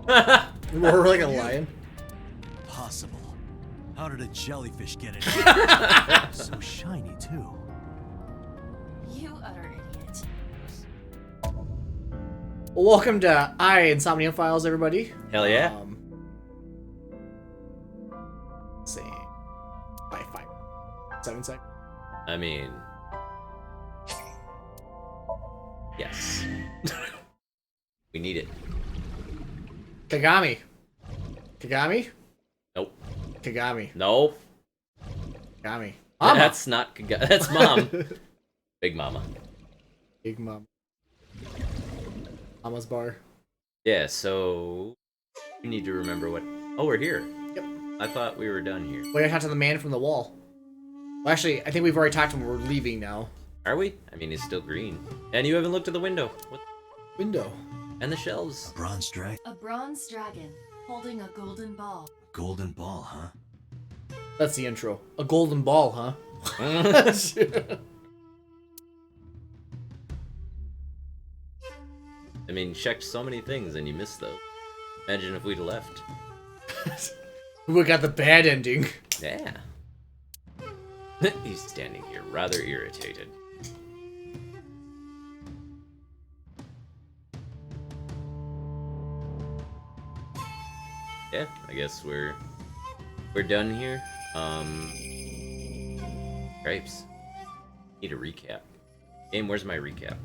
Roar like a lion. Possible. How did a jellyfish get it? So shiny too. You utter idiot. Welcome to Somnium Files, everybody. Hell yeah. Let's see. 7 seconds. I mean, yes. We need it. Kagami. Kagami? Nope. Kagami. Nope. Kagami. Mama. That's not Kagami. That's Mom. Big Mama. Big Mom. Mama's bar. Yeah, so we need to remember what... Oh, we're here. Yep. I thought we were done here. We gotta talk to the man from the wall. Well, actually, I think we've already talked to him. We're leaving now. Are we? I mean, he's still green. And you haven't looked at the window. What? Window. And the shelves. Bronze dragon. A bronze dragon holding a golden ball. Golden ball, huh? That's the intro. A golden ball, huh? I mean, checked so many things and you missed those. Imagine if we'd left. We got the bad ending. Yeah. He's standing here, rather irritated. Yeah, I guess we're done here. Grapes. Need a recap. Game, where's my recap?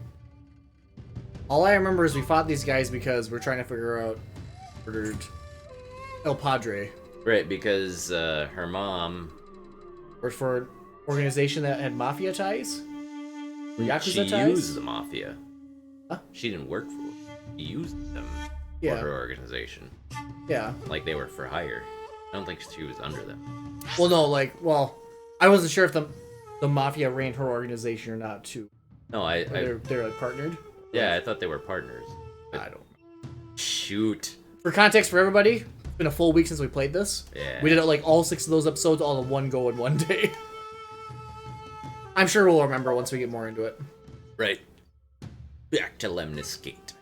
All I remember is we fought these guys because we're trying to figure out murdered El Padre. Right, because her mom Worked for an organization that had mafia ties? Or Yakuza she ties? used the mafia. Huh? She didn't work for them. She used them Yeah. for her organization. Yeah. Like they were for hire. I don't think she was under them. Well, no, I wasn't sure if the mafia ran her organization or not, too. No, They're like partnered? yeah, I thought they were partners. But I don't. shoot. For context for everybody, it's been a full week since we played this. Yeah. We did like all 6 of those episodes all in one go in one day. I'm sure we'll remember once we get more into it. Right. Back to Lemnis Gate.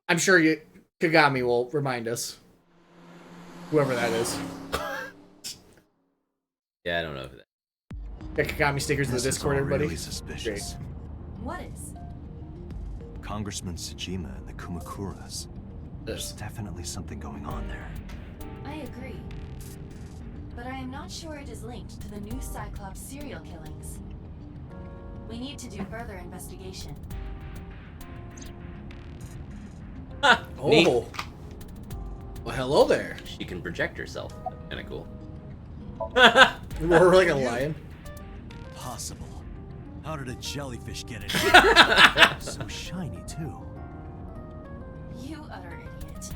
I'm sure Kagami will remind us. Whoever that is. Yeah, I don't know who that. Get Kagami stickers in the This is Discord, all everybody. really suspicious. What is? Congressman Tsujima and the Kumakuras. There's definitely something going on there. I agree. But I am not sure it is linked to the new Cyclops serial killings. We need to do further investigation. Ha! Oh. Neat. Well, hello there. She can project herself. Kinda cool. Roar like a lion. Possible. How did a jellyfish get it? So shiny too. You utter idiot.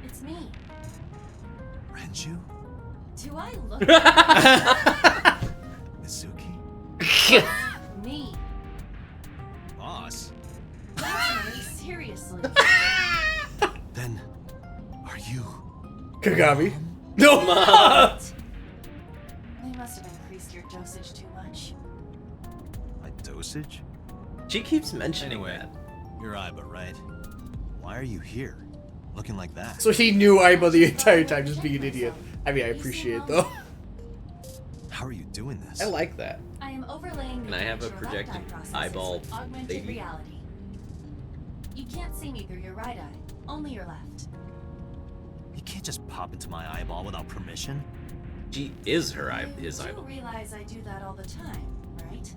It's me. Renju? Do I look like Mizuki? me? Boss? Answer me seriously. Then, are you? Kagami. No! We must have increased your dosage too much. My dosage? She keeps mentioning Anyway, that. you're Aiba, right? Why are you here? Looking like that? So he knew Aiba the entire time, just being an idiot. I mean, I appreciate it, though. How are you doing this? I like that. I am overlaying the Can I have a image your projected left eye processes eyeball with augmented lady? reality. You can't see me through your right eye, only your left. You can't just pop into my eyeball without permission. She is her his You eyeball. realize I do that all the time, right?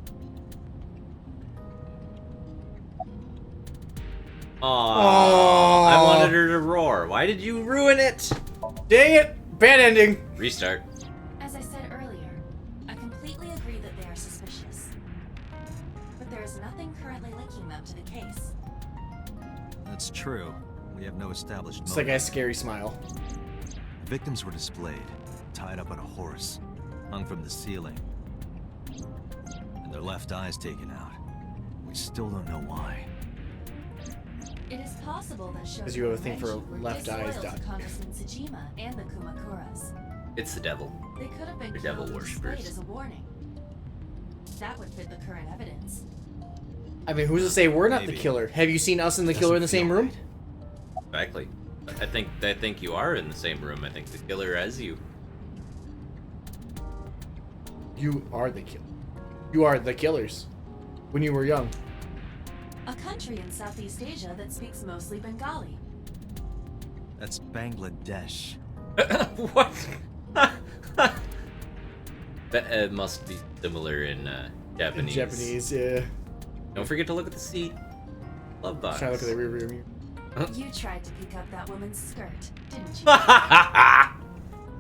Aww. I wanted her to roar. Why did you ruin it? Dang it! Bad ending. Restart. As I said earlier, I completely agree that they are suspicious. But there is nothing currently linking them to the case. That's true. We have no established It's motive. like a scary smile. Victims were displayed, tied up on a horse, hung from the ceiling, and their left eyes taken out. We still don't know why. It is possible that shows 'Cause you have a that thing for Renji were left eyes, disloyal to Doc. Congressman Tsujima and the Kumakuras. It's the devil. They could have been They're devil killed or worshippers. displayed as a warning. That would fit the current evidence. I mean, who's to say we're not the Maybe. killer? Have you seen us and the Doesn't killer in the same feel room? right. Exactly. I think you are in the same room. I think the killer has you. You are the killer. You are the killers. When you were young. A country in Southeast Asia that speaks mostly Bengali. That's Bangladesh. What? That must be similar in Japanese. In Japanese, yeah. Don't forget to look at the seat. Love box. Try to look at the rear mirror. You tried to pick up that woman's skirt, didn't you?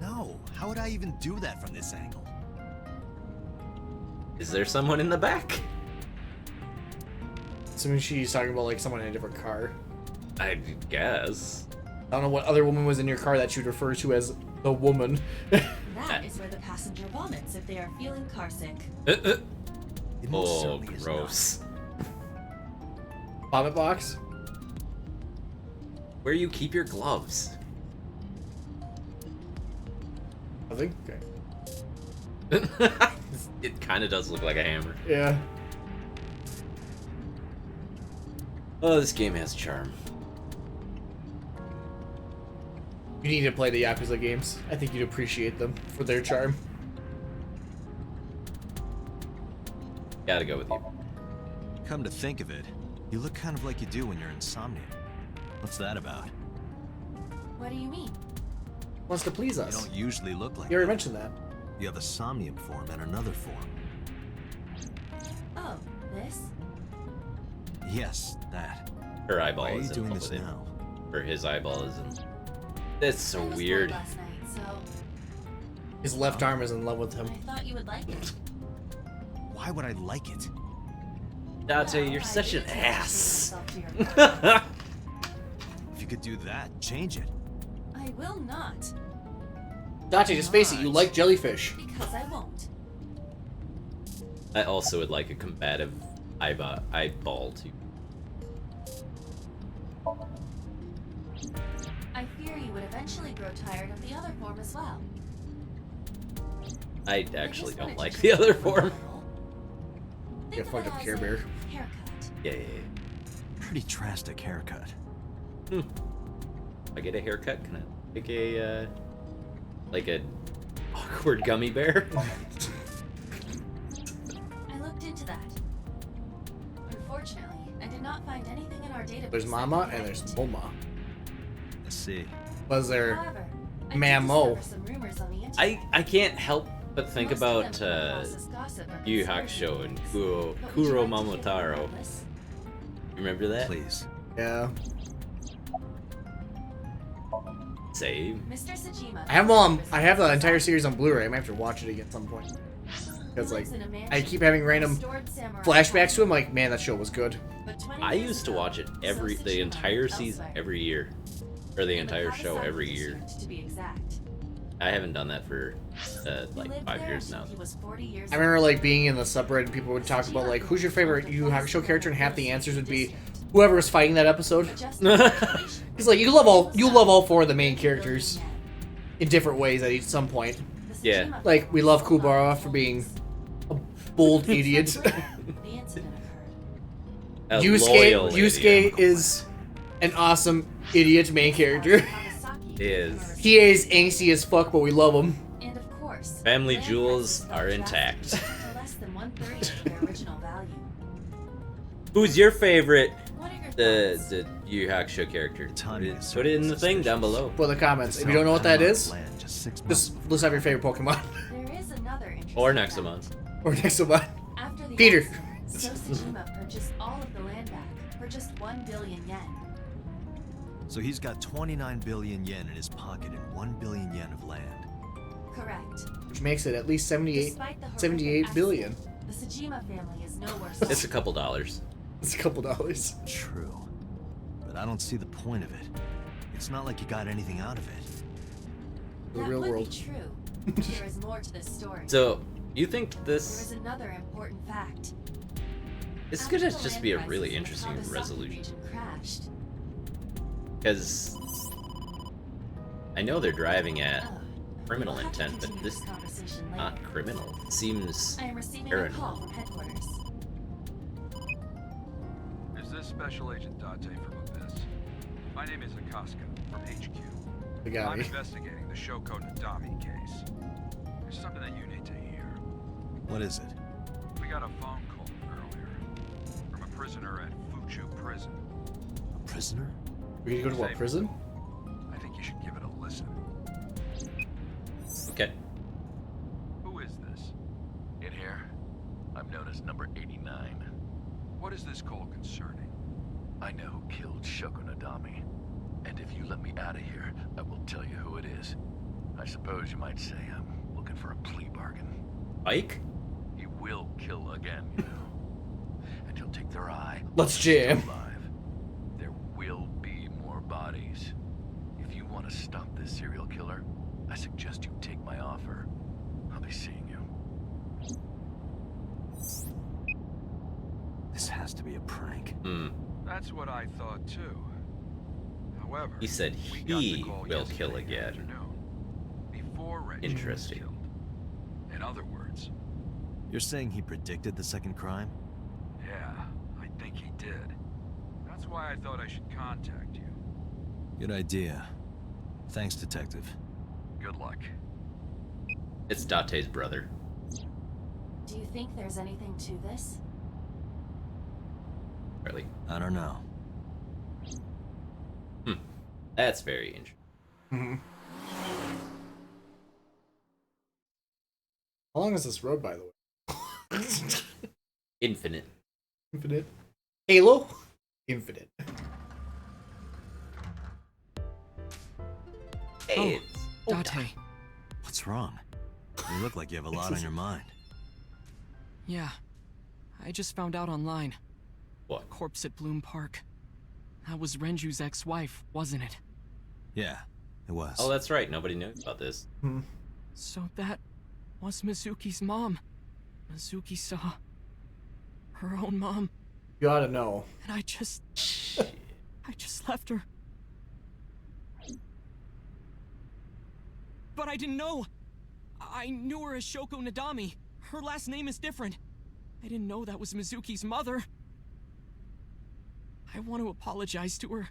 No, how would I even do that from this angle? Is there someone in the back? Assuming she's talking about like someone in a different car. I guess. I don't know what other woman was in your car that you'd refer to as the woman. That is where the passenger vomits if they are feeling carsick. It most Oh, certainly is not. gross. Vomit box? Where you keep your gloves? I think. Okay. It kind of does look like a hammer. Yeah. Oh, this game has charm. You need to play the Yakuza games. I think you'd appreciate them for their charm. Gotta go with you. Come to think of it, you look kind of like you do when you're in Somnium. What's that about? What do you mean? Wants to please You us. don't usually look like You already that. mentioned that. You have a Somnium form and another form. Oh, this? Yes, that. Her eyeball Why are you is in doing love this with him. now? Or his eyeball is in. That's so I was weird. bored last night, so His left arm is in love with him. I thought you would like it. Why would I like it? Date, Well, you're I such an did introduce ass. myself to your friends. If you could do that, change it. I will not, Date, just face it, you like jellyfish. because I won't. I also would like a combative eyeball too. I fear you would eventually grow tired of the other form as well. I I actually just don't wanted like to the check other one form. level. Get Think of fucked it up as Care a Bear. Haircut. Yeah. Pretty drastic haircut. If I get a haircut, can I pick a like a awkward gummy bear? I looked into that. Unfortunately, I did not find anything in our database. There's that Mama could and there's connect. Moma. Let's see. Was there However, I did Mamo? discover some rumors on the internet. I can't help but think Most of about them come across as gossip or Yu conspiracy Hakusho and theories. But would you Kuro like to hear them Momotaro. regardless? Remember that? Please. Yeah. Save. Mr. Sajima. I have them all I have the entire series on Blu-ray. I might have to watch it again at some point. Because like I keep having random flashbacks to him, like, man, that show was good. I used to watch it the entire season every year, or the entire show every year. To be exact. I haven't done that for He like lived 5 there years until now. he was 40 years I remember like being in the subreddit and people would talk about like who's your favorite Yu Yu Hakusho character, and half the answers would be whoever was fighting that episode. He's like, you love all four of the main characters in different ways at some point. Yeah. Like we love Kubara for being a bold idiot. The incident occurred. A loyal Yusuke idiot. is an awesome idiot main character. Kawasaki Is. He is angsty as fuck, but we love him. And of course, Family land jewels prices fell are drastically intact. to less than 1/3 of their original value. Who's your favorite What are your thoughts? the Yu Yu Hakusho character? Tanya is Put it in the certainly thing down suspicious. below. Put in the comments. If you don't know what that is, Land just 6 months. just list out your favorite Pokemon. There is another interesting Or next fact. month. Or next one. After the Peter. accident, Sosajima purchased all of the land back for just 1 billion yen. So he's got 29 billion yen in his pocket and 1 billion yen of land. Correct. Which makes it at least 78 Despite the horrific 78 billion. accident, the Sajima family is no worse It's a off. couple dollars. It's a couple dollars. True. But I don't see the point of it. It's not like you got anything out of it. The That real would world. be true. But there is more to this story. So you think there is this another important fact. is After gonna the just land be a prices really in the interesting Kawasaki resolution? region crashed. Because I know they're driving at Oh, criminal we'll have to intent, but continue this conversation later. not criminal. Seems I am receiving a paranoid. call from headquarters. Is this Special Agent Date from Abyss? My name is Akaska. from HQ. They got I'm me. investigating the Shoko Nadami case. There's something that you need to hear. What is it? We got a phone call earlier from a prisoner at Fuchu Prison. A prisoner? We need to go to what, prison? I think you should give it a listen. Okay. Who is this? In here, I'm known as number 89. What is this call concerning? I know who killed Shoko Nadami. And if you let me out of here, I will tell you who it is. I suppose you might say I'm looking for a plea bargain. Ike? He will kill again, you know. And he'll take their eye. Let's while they're jam. still alive. There will be more bodies. If you want to stop this serial killer, I suggest you take my offer. I'll be seeing you. This has to be a prank. That's what I thought too. However, He said we got the he call will kill yesterday again. afternoon, before Reggie Interesting. was killed. In other words, You're saying he predicted the second crime? yeah, I think he did. That's why I thought I should contact you. Good idea. Thanks, Detective. Good luck. It's Date's brother. Do you think there's anything to this? Really? I don't know. That's very interesting. Mm-hmm. How long is this road, by the way? Infinite. Infinite. Halo? Infinite. Hey, it's Date. What's wrong? You look like you have a lot on your mind. Yeah. I just found out online. what? Corpse at Bloom Park. That was Renju's ex-wife, wasn't it? Yeah, it was. Oh, that's right. Nobody knew about this. So that was Mizuki's mom. Mizuki saw her own mom, You ought to know. and I just left her. But I didn't know. I knew her as Shoko Nadami. Her last name is different. I didn't know that was Mizuki's mother. I want to apologize to her.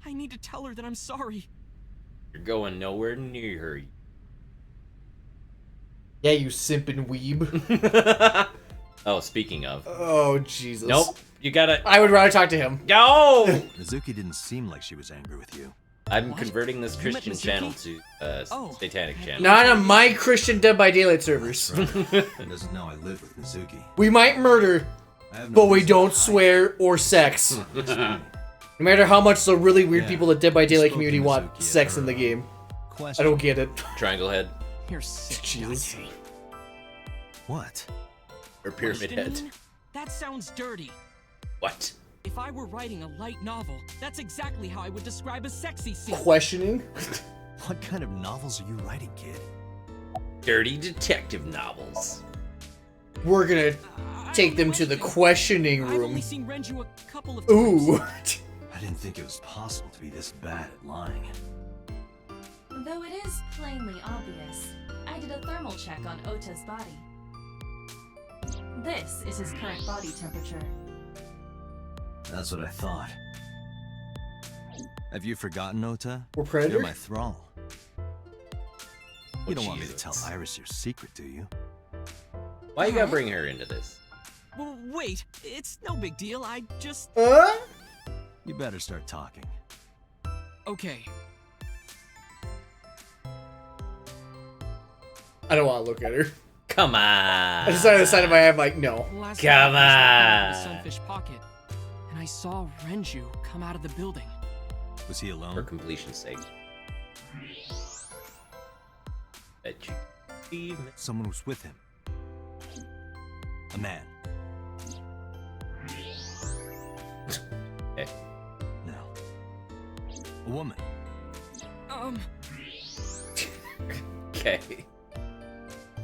I need to tell her that I'm sorry. You're going nowhere near her. Yeah, you simping weeb. Oh, speaking of. Oh, Jesus. Nope. You gotta. I would rather talk to him. Go! Mizuki didn't seem like she was angry with you. I'm What? converting this You met Christian Mizuki? channel to Oh. satanic channel. Not on my Christian Dead by Daylight servers. And doesn't know I live with Mizuki. We might murder, I have no but we reason to don't hide. swear or sex. No matter how much the really weird Yeah. people at Dead by You Daylight spoke to community want Mizuki at sex in the her, game. I Question. don't get it. Triangle head You're sick, Jesus. Date. What? or pyramid head. Questioning? That sounds dirty. What? If I were writing a light novel, that's exactly how I would describe a sexy scene. Questioning? What kind of novels are you writing, kid? Dirty detective novels. We're gonna I take them only to the read questioning I've only room. seen Renju a couple of times. Ooh. I didn't think it was possible to be this bad at lying. Though it is plainly obvious, I did a thermal check on Ota's body. This is his current body temperature. That's what I thought. Have you forgotten, Ota? We're You're Predator? my thrall. You don't want me to Jesus. tell Iris your secret, do you? Why you gotta bring her into this? Well, wait, it's no big deal. I just... You better start talking. Okay, I don't want to look at her. Come on. I decided on the side of my head, like, no. last Come night I was on. looking at the sunfish pocket, and I saw Renju come out of the building. Was he For alone? completion's sake. Bet you. Someone was with him. A man. Okay. No. A woman. Okay.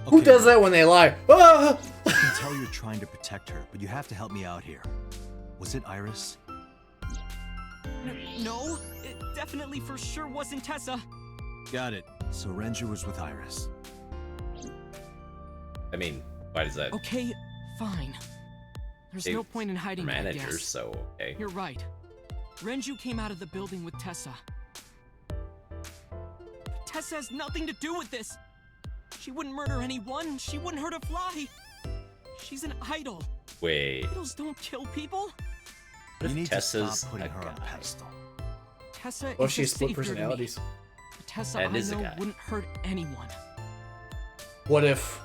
Who Okay, does that when they lie? Ah! I can tell you're trying to protect her, but you have to help me out here. Was it Iris? No, it definitely for sure wasn't Tessa. Got it. So Renju was with Iris. I mean, why does that Okay, fine. There's no point in hiding it, I managers? guess. So okay. You're right. Renju came out of the building with Tessa. Tessa has nothing to do with this. She wouldn't murder anyone. She wouldn't hurt a fly. She's an idol. Wait. Idols don't kill people. What You if need Tessa's to stop putting a her on a guy? pedestal. Tessa Well, is she a has split savior to me. personalities. The Tessa And I is a know guy. wouldn't hurt anyone. What if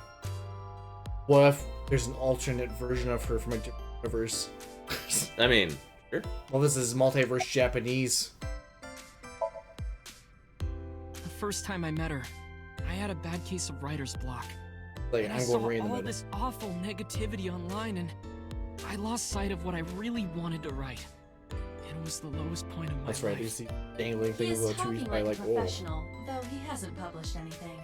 there's an alternate version of her from a different universe? I mean, sure. Well, this is multiverse Japanese. The first time I met her, I had a bad case of writer's block. Like, And I I'm saw going right in the all middle. this awful negativity online, and I lost sight of what I really wanted to write. It was the lowest point of my That's life. right. These dangling He things is about trees. talking I like like, a oh. professional, though he hasn't published anything.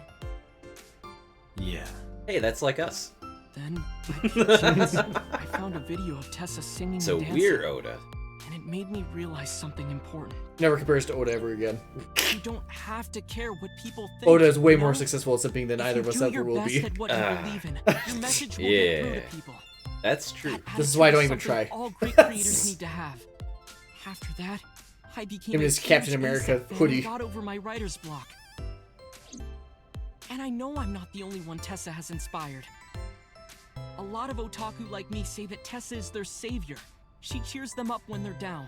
Yeah. Hey, that's like us. Then, by pure chance, I found a video of Tessa singing So and dancing, we're Oda. and it made me realize something important. Never compares to Oda ever again. You don't have to care what people think. Oda is way you more know? successful at something than If either you of us do ever your will best be. at what you believe in, your message will get through to Yeah. people. That's true. That This is why I don't attitude even is something try. All great creators need to have. After that, I became Him a in his Captain huge America ASAP fan hoodie. and got over my writer's block. And I know I'm not the only one Tessa has inspired. A lot of otaku like me say that Tessa is their savior. She cheers them up when they're down.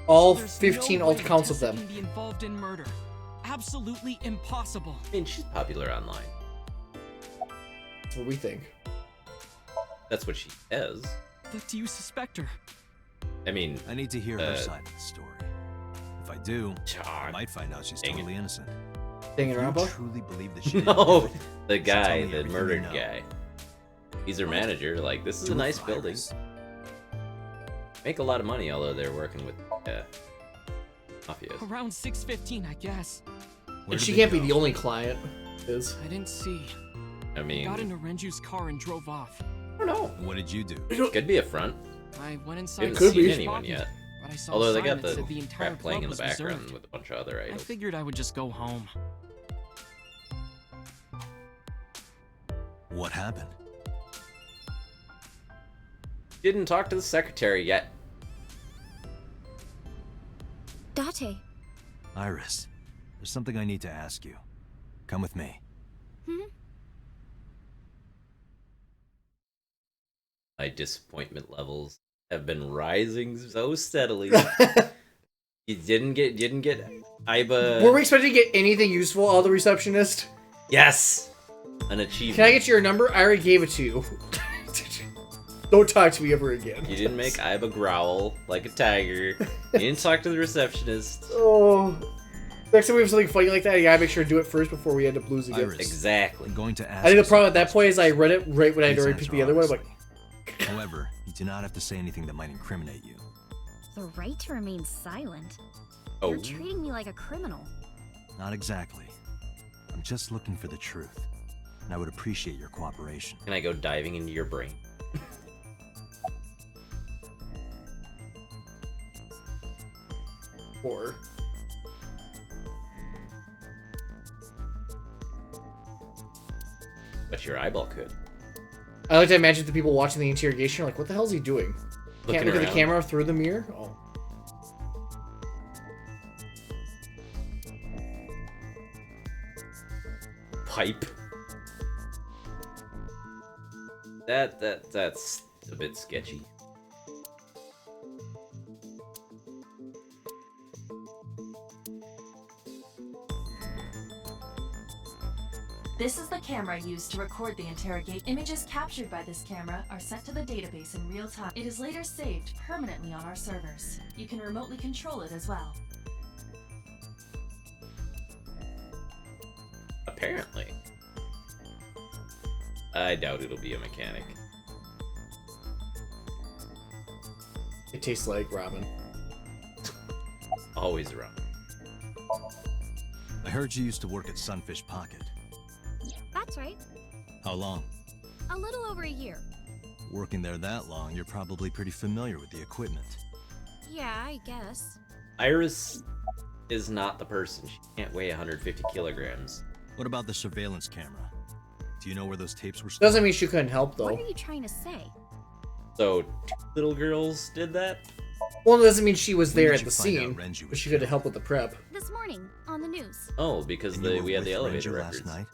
All There's 15 no way alt accounts of Tessa them. can be involved in murder. Absolutely impossible. I mean, she's popular online. That's what we think. That's what she says. But do you suspect her? I mean, I need to hear her side of the story. If I do, I God. might find out she's Dang it. totally innocent. Hanging If you around, Bo? truly believe that she didn't no, do it, the guy, tell me the everything you murdered know. guy. He's her manager. Like, this is a do it nice for building. Iris. Make a lot of money, although they're working with mafias. Around 6:15, I guess. Where And did she they can't be go? the only client. Is I didn't see. I mean, Got into Renju's car and drove off. I don't know. What did you do? Could be a front. I went We inside. haven't could seen be. anyone yet. But I saw Although a they sign got that said the the entire crap playing in club the was background reserved. with a bunch of other I idols. figured I would just go home. What happened? Didn't talk to the secretary yet. Date. Iris, there's something I need to ask you. Come with me. My disappointment levels have been rising so steadily. You didn't get Iba. Were we expecting to get anything useful out of the receptionist? Yes, an achievement. Can I get your number? I already gave it to you. Don't talk to me ever again. You didn't make Iba growl like a tiger. You didn't talk to the receptionist. Oh. Next time we have something funny like that, you gotta make sure to do it first before we end up losing it. Iris. Exactly. I'm going to ask I think you the problem at some that point is I questions. read it right when I'd Please already answer picked the other one. I'm like, honestly. However, you do not have to say anything that might incriminate you. The right to remain silent. Oh, You're treating me like a criminal. Not exactly. I'm just looking for the truth, and I would appreciate your cooperation. can I go diving into your brain? or. But your eyeball could. I like to imagine the people watching the interrogation are like, what the hell is he doing? Can't Looking look at the around. camera through the mirror? Oh. Pipe. That's a bit sketchy. This is the camera used to record the interrogate. Images captured by this camera are sent to the database in real time. It is later saved permanently on our servers. You can remotely control it as well. Apparently. I doubt it'll be a mechanic. It tastes like ramen. Always around. I heard you used to work at Sunfish Pocket. That's right. How long? A little over a year. Working there that long, you're probably pretty familiar with the equipment. Yeah, I guess. Iris is not the person. She can't weigh 150 kilograms. What about the surveillance camera? Do you know where those tapes were stored? Doesn't mean she couldn't help, What though. are you trying to say? So, 2 little girls did that? Well, it doesn't mean she was When there did at you the find out scene, Renju but was she could killed? help with the prep. This morning, on on the news. Oh, because And you were we had with the elevator Renju records. last night?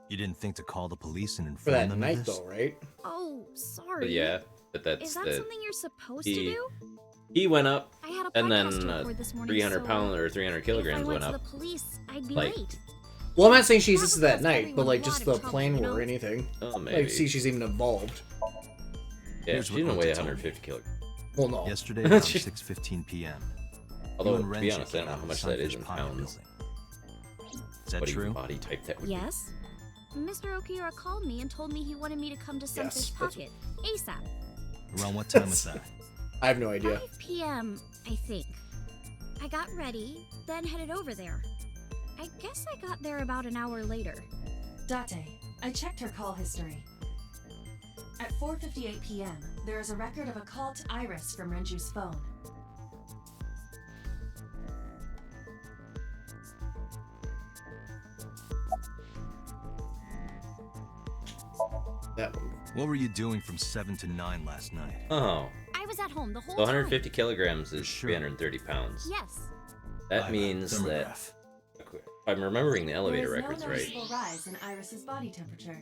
You didn't think to call the police and For inform that them night, of this? though, right? Oh, But sorry. yeah, but that's Is that the something you're supposed he- to do? he went up, I had a and podcast then to record this morning, 300 so pounds or 300 kilograms if I went went to up. the police, I'd be like- late. Well, I'm not saying she's That this would that cause night, but everyone like a just lot the of trouble, plane you war or know? anything. Oh, maybe. Like, see, she's even involved. Yeah, Here's she what didn't Ota weigh told me. 150 kilograms. Well, no. Yesterday around 6:15 p.m. Although, you and to be Renju honest, I don't came know out how of much the that is Sunfish in Pocket pounds. building. Is that What even true? body type that would be? Yes. Mr. Okiura called me and told me he wanted me to come to Sunfish Yes, Pocket ASAP. Around what time was that? I have no idea. 5 p.m., I think. I got ready, then headed over there. I guess I got there about an hour later. Date, I checked her call history. At 4:58 p.m., there is a record of a call to Iris from Renju's phone. That one. What were you doing from 7 to 9 last night? Oh, I was at home the whole so 150 kilograms is Sure. 330 pounds. time. Yes. That means that Thermograph. if I'm remembering the elevator there is records no right. noticeable rise in Iris's body temperature.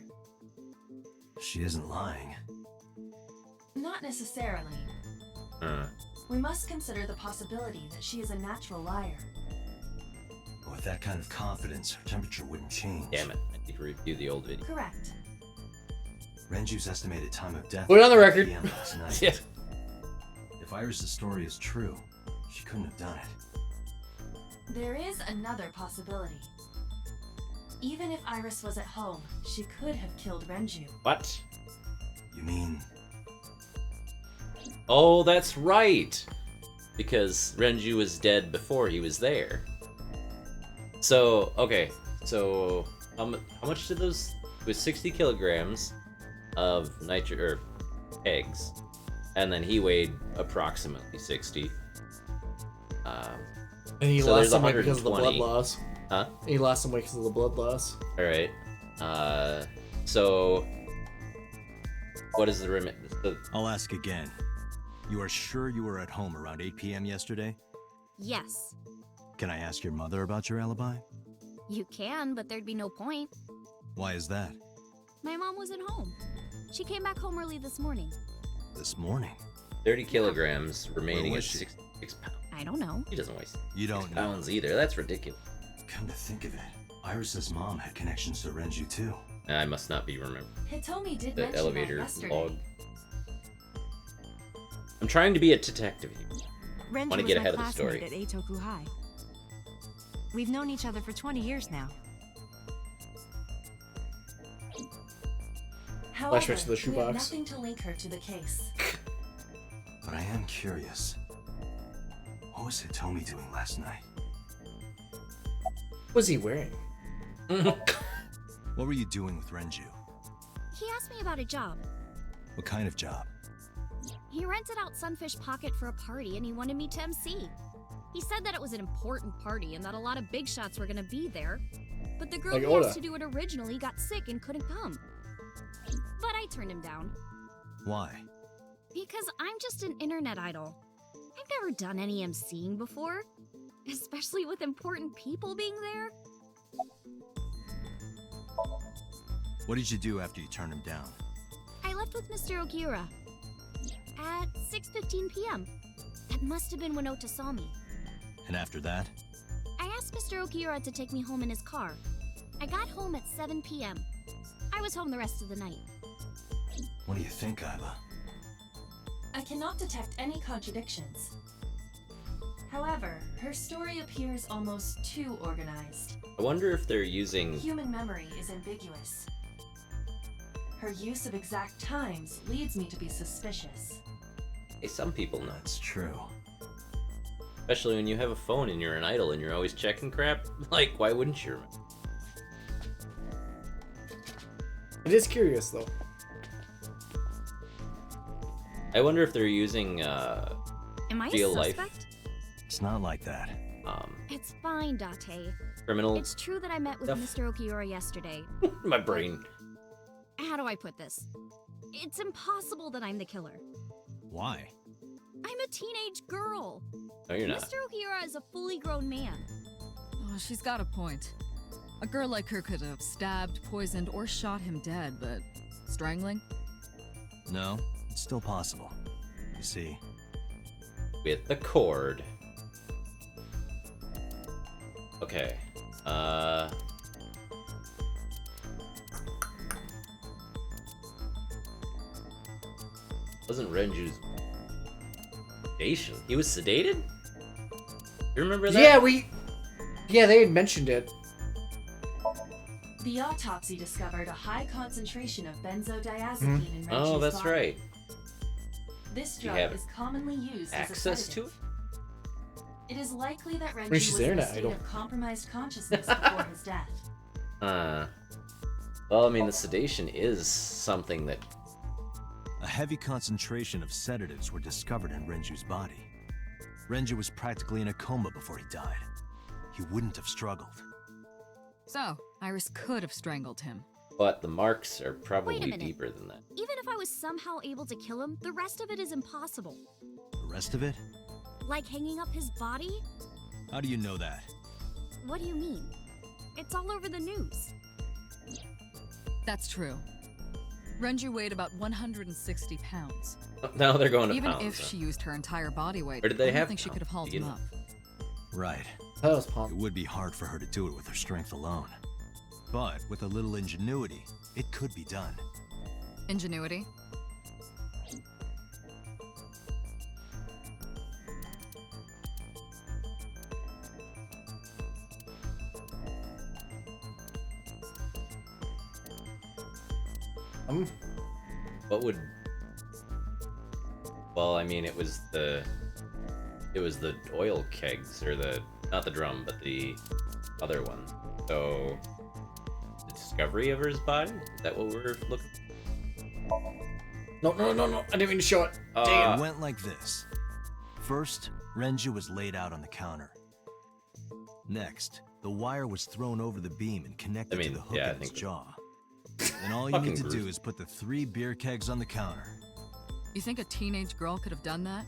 She isn't lying. Not necessarily. We must consider the possibility that she is a natural liar. With that kind of confidence, her temperature wouldn't change. Damn it! I need to review the old video. Correct. Renju's estimated time of death Put it on the was record. 8 p.m. last night. Yeah. If Iris' story is true, she couldn't have done it. There is another possibility. Even if Iris was at home, she could have killed Renju. What? You mean Oh, that's right. Because Renju was dead before he was there. So okay. So how much did those? It was 60 kilograms of eggs, and then he weighed approximately 60. And he So lost there's some weight because of the blood 120. loss. Huh? He lost some weight because of the blood loss. All right. So what is the remit? I'll ask again. You are sure you were at home around 8 p.m. yesterday? Yes. Can I ask your mother about your alibi? You can, but there'd be no point. Why is that? My mom wasn't home. She came back home early this morning. This morning. 30 kilograms remaining Where at was she? 66 pounds. I don't know. He doesn't weigh 6 You don't know. pounds either. That's ridiculous. Come to think of it, Iris's mom had connections to Renju too. I must not be remembering Hitomi did the mention elevator that yesterday. log. I'm trying to be a detective here. Renju Wanna was get my ahead of the classmate story. at Eitoku High. We've known each other for 20 years now. However, Flashbacks to the we have shoebox. nothing to link her to the case. But I am curious. What was Hitomi doing last night? What was he wearing? What were you doing with Renju? He asked me about a job. What kind of job? He rented out Sunfish Pocket for a party and he wanted me to MC. He said that it was an important party and that a lot of big shots were gonna be there. But the girl Like who Oda. asked to do it originally got sick and couldn't come. But I turned him down. Why? Because I'm just an internet idol. I've never done any MCing before. Especially with important people being there. What did you do after you turned him down? I left with Mr. Okiura. At 6:15 p.m. That must have been when Ota saw me. And after that? I asked Mr. Okiura to take me home in his car. I got home at 7 p.m. I was home the rest of the night. What do you think, Iba? I cannot detect any contradictions. However, her story appears almost too organized. I wonder if they're using. Human memory is ambiguous. Her use of exact times leads me to be suspicious. Hey, some people know. That's true. Especially when you have a phone and you're an idol and you're always checking crap. Like, why wouldn't you remember? It is curious though. I wonder if they're using Am I Real a life. suspect? It's not like that. It's fine, Date. criminal. It's true that I met with Stuff. Mr. Okiura yesterday. My brain. How do I put this? It's impossible that I'm the killer. Why? I'm a teenage girl. No, you're not. Mr. Okiura is a fully grown man. Well, she's got a point. A girl like her could have stabbed, poisoned, or shot him dead, but strangling? No, it's still possible. You see, With the cord. Okay. Wasn't Renju's sedation? He was sedated? You remember that? Yeah, they had mentioned it. The autopsy discovered a high concentration of benzodiazepine in Renju's Oh, that's body. right. This You drug have is commonly used as a access to sedative. It is likely that Renju she's was the in a internet state idol. of compromised consciousness before his death. Well, I mean, the sedation is something that... a heavy concentration of sedatives were discovered in Renju's body. Renju was practically in a coma before he died. He wouldn't have struggled. So, Iris could have strangled him. But the marks are probably minute. deeper than that. Even if I was somehow able to kill him, the rest of it is impossible. The rest of it? Like hanging up his body? How do you know that? What do you mean? It's all over the news. That's true. Renju weighed about 160 pounds. Now they're going to Even pounds. if she used her entire body weight, Or did they I don't have think she could have hauled pounds? him up. Right. That was It pumped. would be hard for her to do it with her strength alone. But with a little ingenuity, it could be done. Ingenuity? What would... Well, I mean, it was the oil kegs, or the... Not the drum, but the other one. So... The discovery of his body? Is that what we're looking No. I didn't mean to show it. It went like this. First, Renju was laid out on the counter. Next, the wire was thrown over the beam and connected to the hook yeah, I in his think jaw. Then all you need to Fucking do is put the 3 beer kegs on the counter. You think a teenage girl could have done that?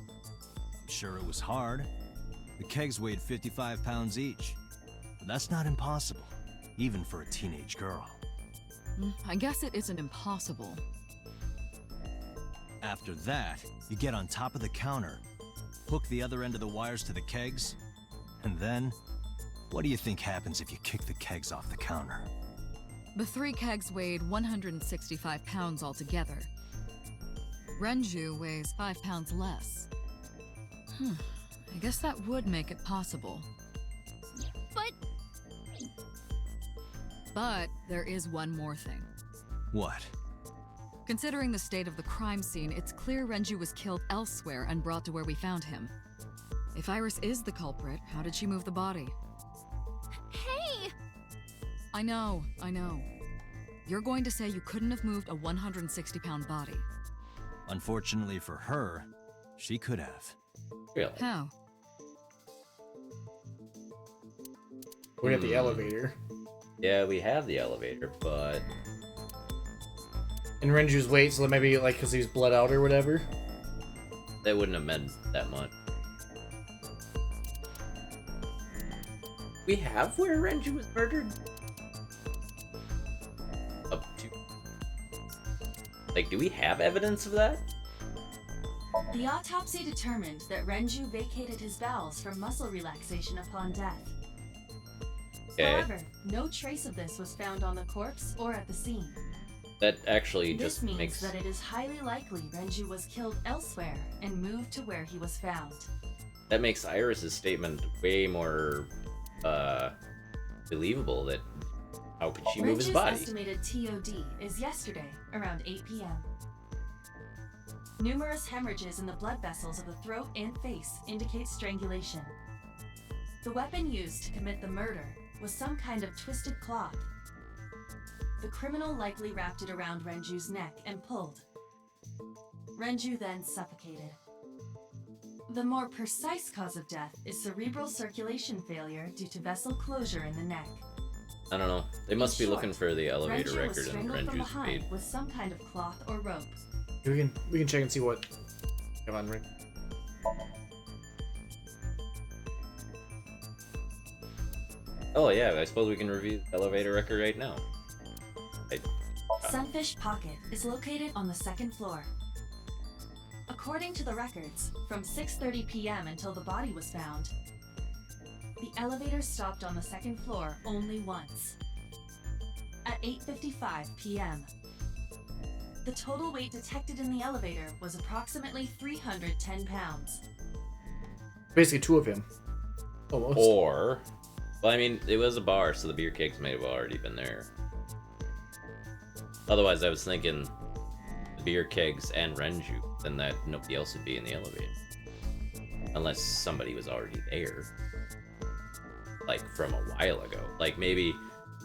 I'm sure it was hard. The kegs weighed 55 pounds each. But that's not impossible, even for a teenage girl. I guess it isn't impossible. After that, you get on top of the counter, hook the other end of the wires to the kegs, and then, what do you think happens if you kick the kegs off the counter? The 3 kegs weighed 165 pounds altogether. Renju weighs 5 pounds less. I guess that would make it possible. But there is one more thing. What? Considering the state of the crime scene, it's clear Renju was killed elsewhere and brought to where we found him. If Iris is the culprit, how did she move the body? Hey! I know. You're going to say you couldn't have moved a 160-pound body. Unfortunately for her, she could have. Really? How? We got the elevator. Yeah, we have the elevator, but... And Renju's weight, so maybe like because he was bled out or whatever. That wouldn't have meant that much. We have where Renju was murdered? Up to... Like, do we have evidence of that? The autopsy determined that Renju vacated his bowels for muscle relaxation upon death. Okay. However, no trace of this was found on the corpse or at the scene. That actually This just means makes... that it is highly likely Renju was killed elsewhere and moved to where he was found. That makes Iris's statement way more, believable that... How could she move his Renju's body? estimated TOD is yesterday, around 8 p.m. Numerous hemorrhages in the blood vessels of the throat and face indicate strangulation. The weapon used to commit the murder was some kind of twisted cloth. The criminal likely wrapped it around Renju's neck and pulled. Renju then suffocated. The more precise cause of death is cerebral circulation failure due to vessel closure in the neck. I don't know. They must be In short, looking for the elevator Renju was record and strangled from Renju's behind fate. with some kind of cloth or rope. We can check and see what. Come on, Ren. Oh yeah, I suppose we can review the elevator record right now. Sunfish Pocket is located on the second floor. According to the records, from 6:30 p.m. until the body was found, the elevator stopped on the second floor only once. At 8:55 p.m., the total weight detected in the elevator was approximately 310 pounds. Basically, two of him. Almost. Or, well, I mean, it was a bar, so the beer kegs may have already been there. Otherwise, I was thinking the beer kegs and Renju, then that nobody else would be in the elevator. Unless somebody was already there. Like, from a while ago. Like, maybe,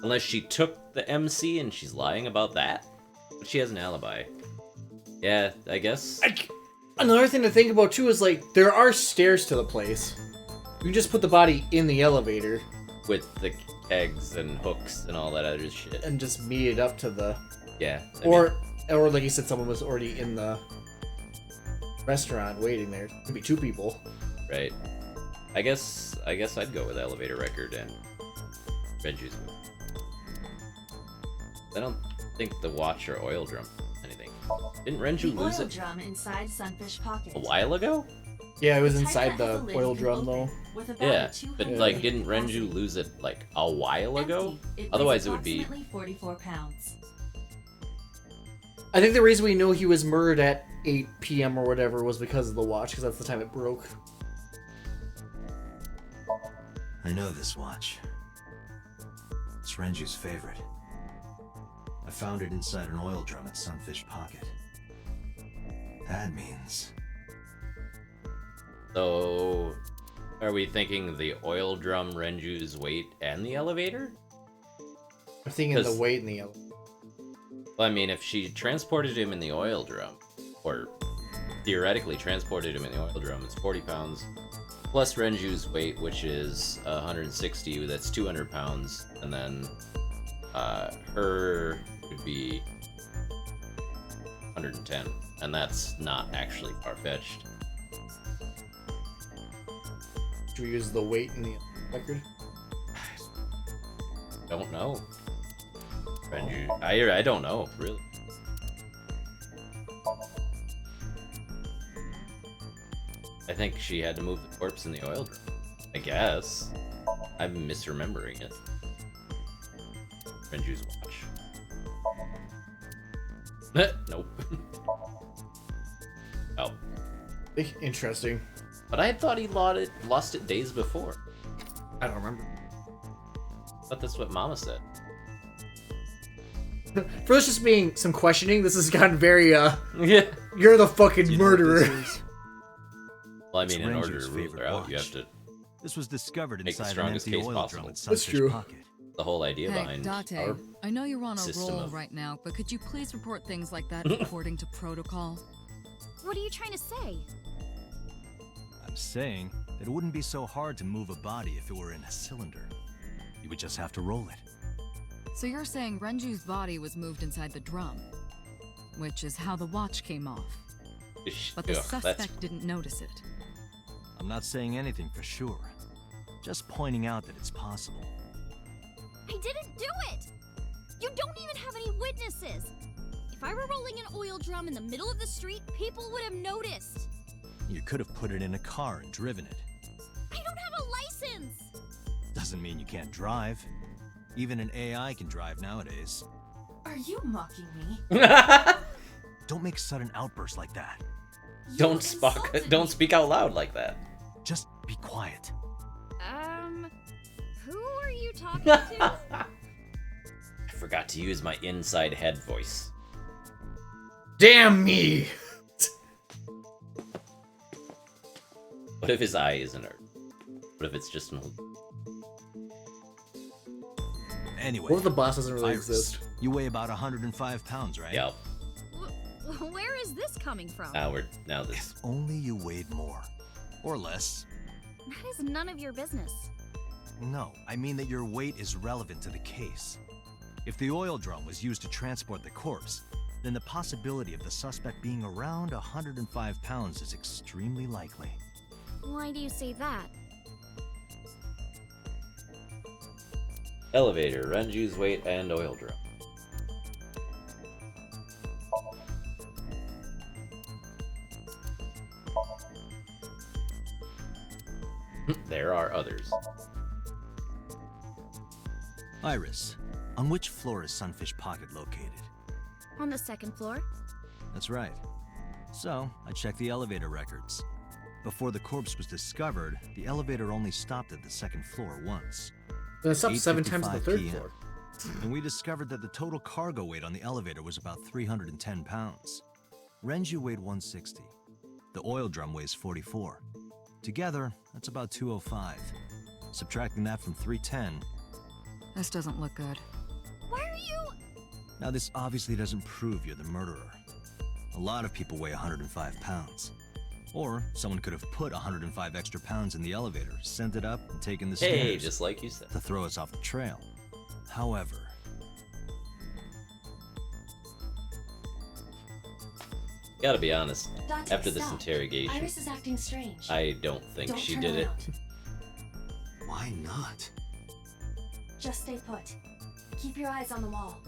unless she took the MC and she's lying about that. But she has an alibi. Yeah, I guess. Another thing to think about, too, is, like, there are stairs to the place. You can just put the body in the elevator. With the kegs and hooks and all that other shit. And just meet it up to the... Yeah. Or like you said, someone was already in the restaurant waiting there. Could be two people. Right. I guess I'd go with elevator record and Renju's movie. I don't think the watch or oil drum anything. Didn't Renju The lose oil it drum inside Sunfish Pocket. a while ago? Yeah, it was The inside Tetra the has a lid oil you can drum, open though. with about Yeah, a 200 but like, liter didn't capacity. Renju lose it like a while ago? Empty. It weighs Otherwise, it would be. approximately 44 pounds. I think the reason we know he was murdered at 8 p.m. or whatever was because of the watch, because that's the time it broke. I know this watch. It's Renju's favorite. I found it inside an oil drum at Sunfish Pocket. That means... So, are we thinking the oil drum, Renju's weight, and the elevator? I'm thinking the 'Cause- weight in the elevator. Well, I mean, if she transported him in the oil drum, or theoretically transported him in the oil drum, it's 40 pounds, plus Renju's weight, which is 160, that's 200 pounds, and then her would be 110, and that's not actually far-fetched. Should we use the weight in the record? Don't know. Renju, I don't know, really. I think she had to move the corpse in the oil drum. I guess. I'm misremembering it. Renju's watch. Nope. Oh. Interesting. But I thought he lost it days before. I don't remember. I thought that's what Mama said. For this just being some questioning, this has gotten very, Yeah. you're the fucking Do you know what murderer. this is? Well, I It's mean, in order Renju's to rule favorite her out, you have watch. to. This was discovered Make the inside an strongest empty case oil possible. drum at That's Sunfish true. Pocket. The whole idea Hey, behind Date, our I know you're on a system roll of- right now, but could you please report things like that according to protocol? What are you trying to say? I'm saying that it wouldn't be so hard to move a body if it were in a cylinder. You would just have to roll it. So you're saying Renju's body was moved inside the drum, which is how the watch came off. But the Ugh, suspect that's didn't notice it. I'm not saying anything for sure. Just pointing out that it's possible. I didn't do it! You don't even have any witnesses! If I were rolling an oil drum in the middle of the street, people would have noticed. You could have put it in a car and driven it. I don't have a license! Doesn't mean you can't drive. Even an AI can drive nowadays. Are you mocking me? Don't make sudden outbursts like that. You don't insulted don't me. speak out loud like that. Just be quiet. Who are you talking to? I forgot to use my inside head voice. Damn me! What if his eye isn't hurt? What if it's just an... Anyway, What if the boss doesn't really Iris, exist? you weigh about 105 pounds, right? Yeah, Where is this coming from? now this... If only you weighed more. Or less. That is none of your business. No, I mean that your weight is relevant to the case. If the oil drum was used to transport the corpse, then the possibility of the suspect being around 105 pounds is extremely likely. Why do you say that? Elevator, Renju's weight, and oil drum. There are others. Iris, on which floor is Sunfish Pocket located? On the second floor. That's right. So, I checked the elevator records. Before the corpse was discovered, the elevator only stopped at the second floor once. Then it stopped 7 times on the 8:55 third PM. floor. And we discovered that the total cargo weight on the elevator was about 310 pounds. Renju weighed 160. The oil drum weighs 44. Together, that's about 205. Subtracting that from 310. This doesn't look good. Why are you? Now, this obviously doesn't prove you're the murderer. A lot of people weigh 105 pounds. Or someone could have put 105 extra pounds in the elevator, sent it up, and taken the stairs. Hey, just like you said. To throw us off the trail. However, Gotta be honest. Dante, After this stop. interrogation, Iris is acting strange. I don't think Don't she turn did it. around. why not? Just stay put. Keep your eyes on the wall.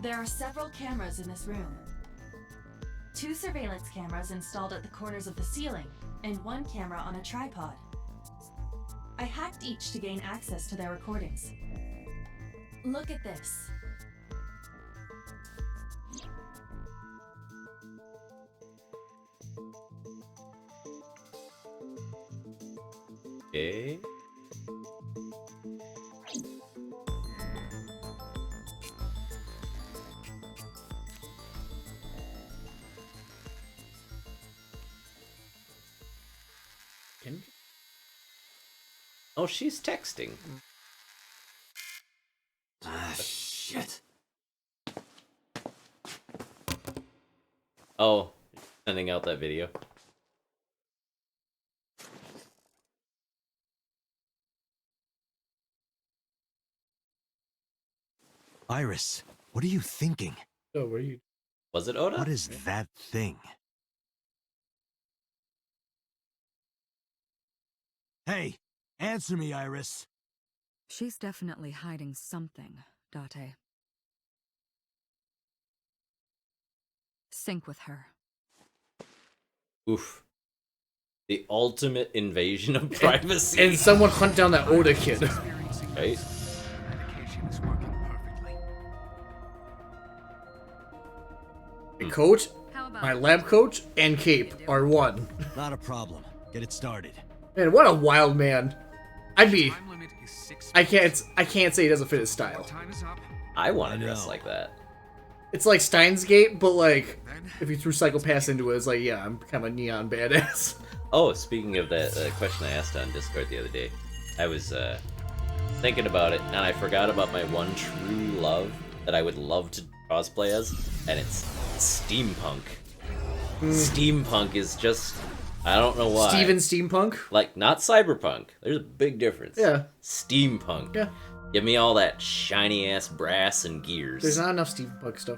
There are several cameras in this room. 2 surveillance cameras installed at the corners of the ceiling, and 1 camera on a tripod. I hacked each to gain access to their recordings. Look at this. Okay. Oh, she's texting. Ah, shit. Oh, sending out that video. Iris, what are you thinking? Oh, what are you? Was it Oda? What is that thing? Hey, answer me, Iris. She's definitely hiding something, Date. Sync with her. Oof. The ultimate invasion of privacy. And someone hunt down that Oda kid. Right? Medication is working perfectly. Coach, How about my lab coach, and cape are one. Not a problem. Get it started. Man, what a wild man. I'd be. Time limit is 6 I can't say he doesn't fit his style. Time is up. I want I to dress know. like that. It's like Steins Gate, but like Then if you threw Psychopaths into it, it's like, yeah, I'm kind of a neon badass. Oh, speaking of that question I asked on Discord the other day, I was thinking about it, and I forgot about my one true love that I would love to cosplay as, and it's steampunk. Steampunk is just, I don't know why. Steven Steampunk? Like, not cyberpunk. There's a big difference. Yeah. Steampunk. Yeah. Give me all that shiny ass brass and gears. There's not enough steampunk stuff.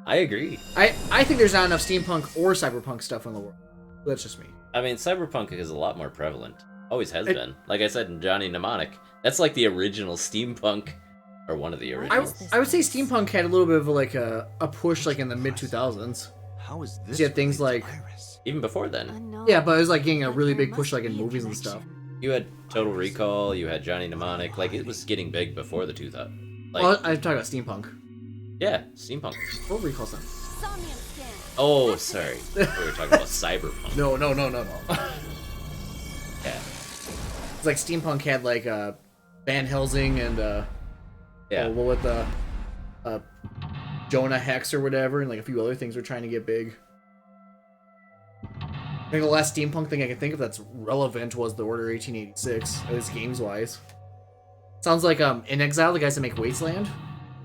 I agree. I think there's not enough steampunk or cyberpunk stuff in the world. That's just me. I mean, cyberpunk is a lot more prevalent. Always has been. Like I said in Johnny Mnemonic, that's like the original steampunk, or one of the originals. I would say steampunk had a little bit of like a push like in the mid 2000s. How is this? You had things related like- to Iris? Even before then. Yeah, but it was like getting a really big push like in movies and stuff. You had Total Recall, you had Johnny Mnemonic, like it was getting big before the 2000s. Like, Well, I'm talking about steampunk. yeah, steampunk. What recall something? Somnium scan. Oh, sorry. We were talking about cyberpunk. No. Yeah. It's like steampunk had like Van Helsing and Yeah. what with the Jonah Hex or whatever, and like a few other things were trying to get big. I think the last steampunk thing I can think of that's relevant was the Order 1886, at least games wise. Sounds like In Exile, the guys that make Wasteland,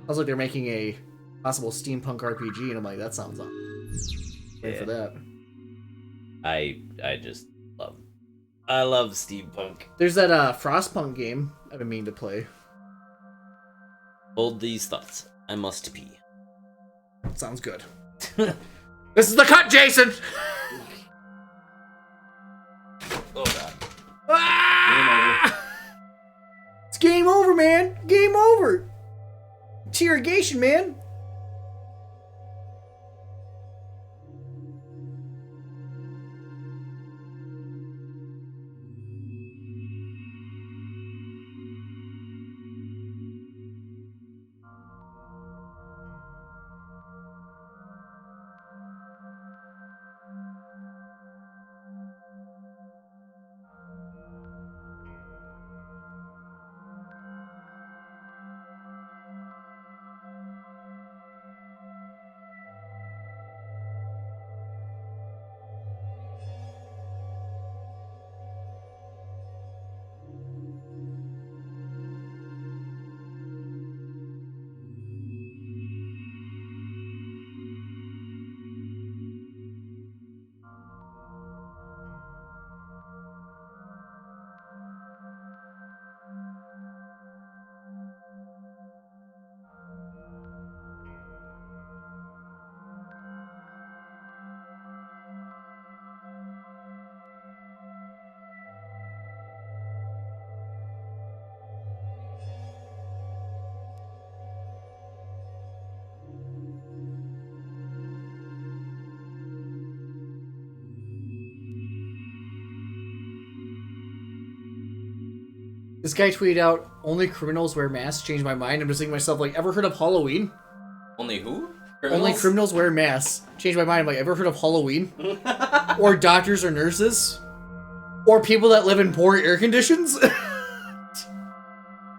sounds like they're making a possible steampunk RPG, and I'm like, that sounds awesome. Ready for that. I love steampunk. There's that Frostpunk game I've been meaning to play. Hold these thoughts. I must pee. Sounds good. This is the cut, Jason! Oh god. Ah! It's game over, man. Game over. Interrogation, man. This guy tweeted out, only criminals wear masks, changed my mind. I'm just thinking to myself, like, ever heard of Halloween? Only who? Only criminals wear masks. Changed my mind. I'm like, ever heard of Halloween? Or doctors or nurses? Or people that live in poor air conditions?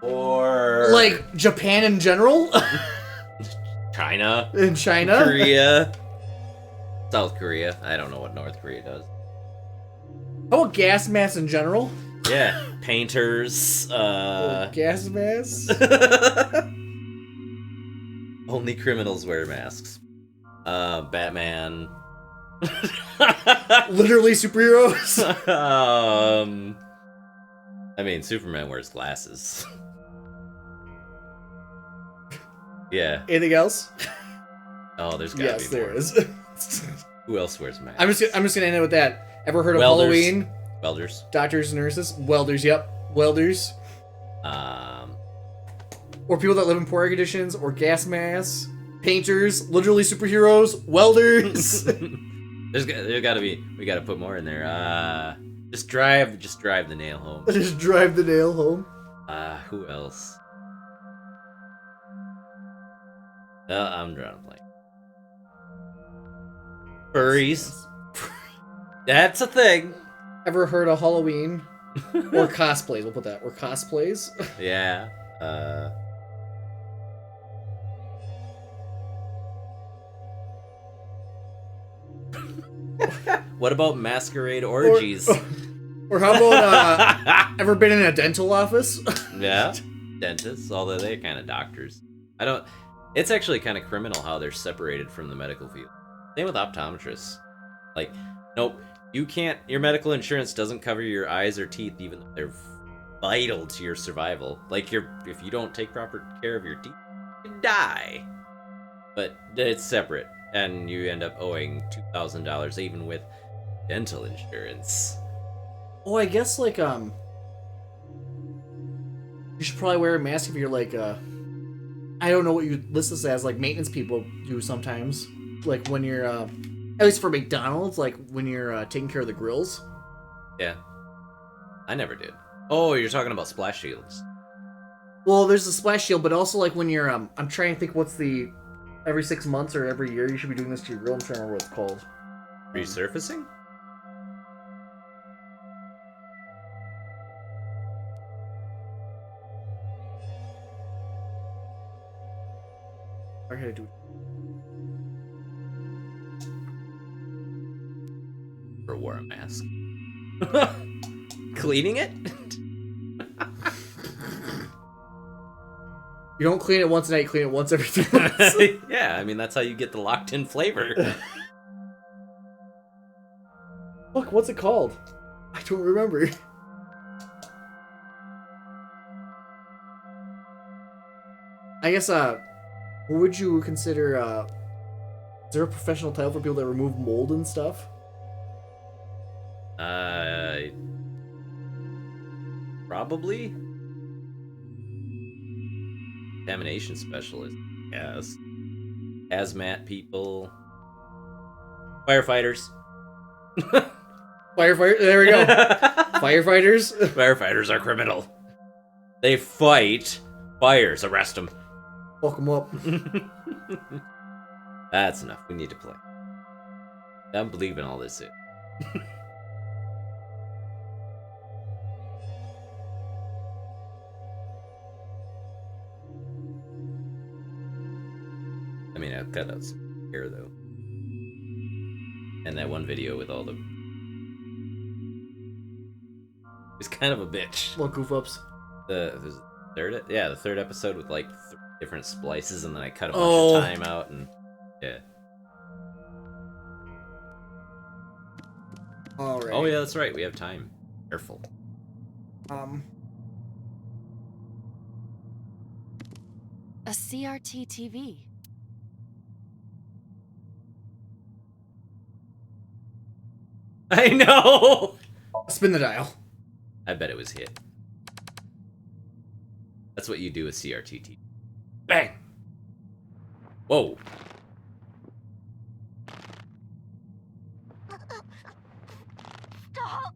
Or... like, Japan in general? China. In China? Korea. South Korea. I don't know what North Korea does. How about gas masks in general? Yeah. Painters. Gas masks? Only criminals wear masks. Batman. Literally superheroes? I mean, Superman wears glasses. Yeah. Anything else? Oh, there's gotta yes, be more. there is. Who else wears masks? I'm just gonna end it with that. Ever heard of Welders. Halloween? Welders. Doctors, nurses, welders. Yep, welders. Or people that live in poor air conditions, or gas masks, painters, literally superheroes, welders. There's gotta be. We gotta put more in there. Just drive the nail home. Just drive the nail home. Who else? I'm drawing a blank. Furries. That's a thing. Ever heard of Halloween? Or cosplays, we'll put that. Or cosplays. Yeah. What about masquerade orgies? Or how about, ever been in a dental office? Yeah. Dentists, although they're kind of doctors. It's actually kind of criminal how they're separated from the medical field. Same with optometrists. Like, nope, you can't, your medical insurance doesn't cover your eyes or teeth even though they're vital to your survival. Like, if you don't take proper care of your teeth, you die. But it's separate, and you end up owing $2,000 even with dental insurance. Oh, I guess, like, you should probably wear a mask if you're, like, I don't know what you list this as, like, maintenance people do sometimes. Like, when you're, at least for McDonald's, like, when you're, taking care of the grills. Yeah. I never did. Oh, you're talking about splash shields. Well, there's the splash shield, but also, like, when you're, I'm trying to think what's the, every 6 months or every year you should be doing this to your grill. I'm trying to remember what it's called. Resurfacing? I gotta do it. Or wore a mask. Cleaning it? You don't clean it once a night, you clean it once every 3 months. Yeah, I mean, that's how you get the locked-in flavor. Look, what's it called? I don't remember. I guess, what would you consider, is there a professional title for people that remove mold and stuff? Probably. Contamination specialist. Yes. Hazmat people. Firefighters. Firefighter. There we go. Firefighters. Firefighters are criminal. They fight fires. Arrest them. Fuck them up. That's enough. We need to play. I'm believing all this in. I mean, I've cut out some hair though. And that one video with all the... It's kind of a bitch. Little goof ups. The third episode with like different splices, and then I cut a bunch of time out, and yeah. All right. Oh yeah, that's right. We have time. Careful. A CRT TV. I know. Spin the dial. I bet it was hit. That's what you do with CRT. Bang! Whoa. Stop!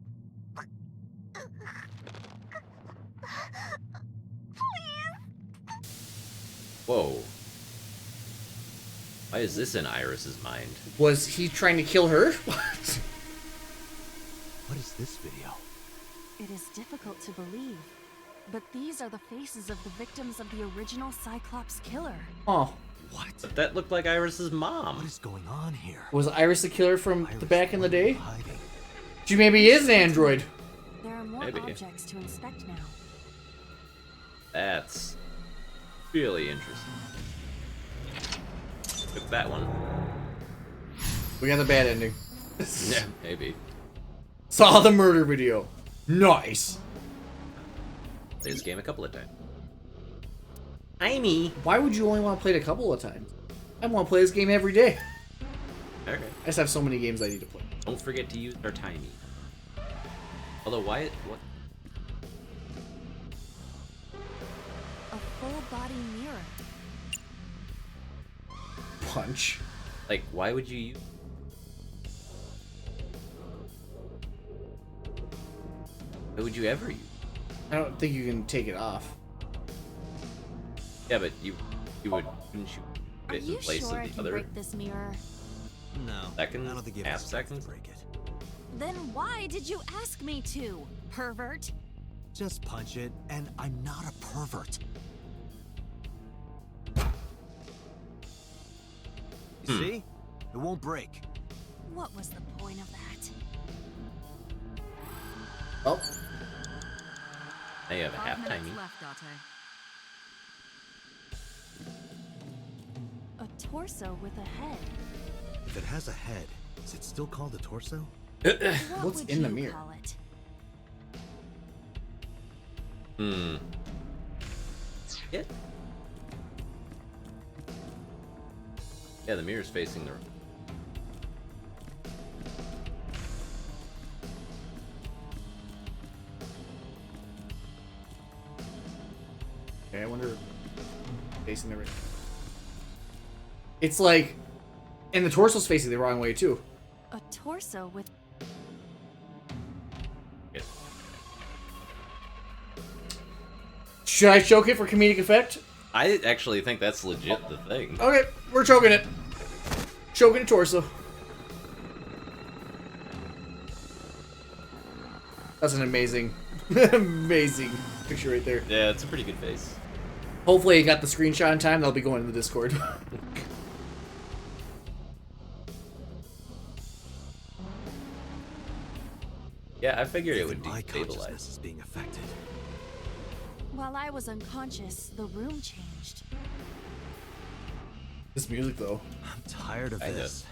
Whoa. Why is this in Iris's mind? Was he trying to kill her? What is this video? It is difficult to believe, but these are the faces of the victims of the original Cyclops killer. Oh. What? But that looked like Iris's What mom. is going on here? Was Iris the killer from the back in the what are you day? hiding? She maybe is an android. There are more Maybe. objects to inspect now. That's really interesting. Took that one. We got the bad ending. Yeah, maybe. Saw the murder video. Nice. Played this game a couple of times. Amy. Why would you only want to play it a couple of times? I want to play this game every day. Okay. I just have so many games I need to play. Don't forget to use our timey. Although, why? What? A full body mirror. Punch. Like, why would you use? Why would you ever use? I don't think you can take it off. Yeah, but you would, wouldn't you Are put it in you place sure I of the can other break this mirror? No. Second? I don't think you Half have the strength to seconds? break it. Then why did you ask me to, pervert? Just punch it, and I'm not a pervert. You see? It won't break. What was the point of that? Oh. Now you have a 5 half minutes timey. left, Date. A torso with a head. If it has a head, is it still called a torso? What What's would in the you mirror? call it? Hmm. It? Yeah, the mirror's facing the room. Okay, I wonder. Facing the. It's like, and the torso's facing the wrong way too. A torso with Yeah. Should I choke it for comedic effect? I actually think that's legit the thing. Okay, we're choking it. Choking a torso. That's an amazing, amazing picture right there. Yeah, it's a pretty good face. Hopefully, I got the screenshot in time. That'll be going in the Discord. Yeah, I figured it would Even my consciousness destabilize. is being affected. While I was unconscious, the room changed. This music, though. I'm tired of I know. this.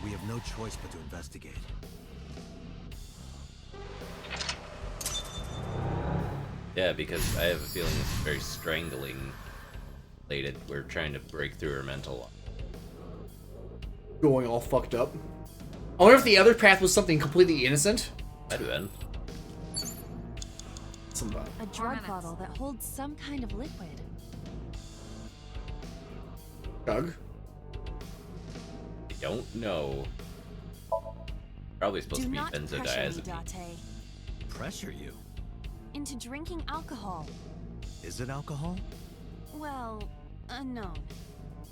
We have no choice but to investigate. Yeah, because I have a feeling it's very strangling related. We're trying to break through her mental. Going all fucked up. I wonder if the other path was something completely innocent. Might have been. It's some A drug bottle that holds some kind of liquid. Doug. I don't know. Probably supposed Do to be not pressure me, benzodiazepine. Date. Pressure you? Into drinking alcohol. Is it alcohol? Well, unknown.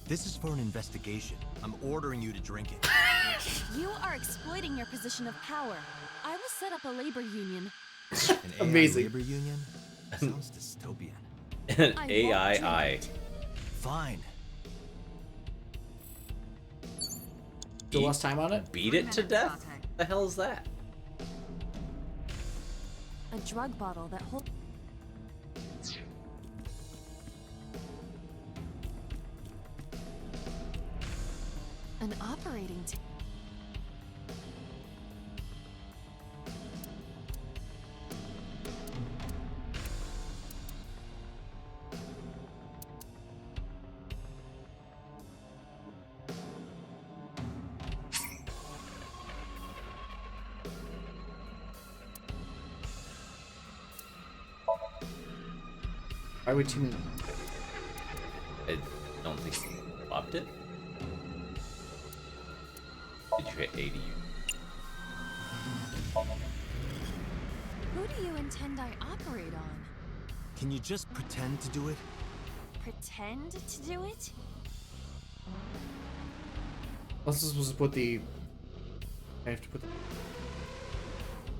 This is for an investigation. I'm ordering you to drink it. You are exploiting your position of power. I will set up a labor union. An AI Amazing. labor union? Sounds dystopian. An I won't AII. do it. Fine. Still less time on it? Beat it to death? The hell is that? A drug bottle that holds. An operating table. Why would you? I don't think you popped it. Did you hit 80? Who do you intend I operate on? Can you just pretend to do it? Pretend to do it? Unless this was put the. I have to put.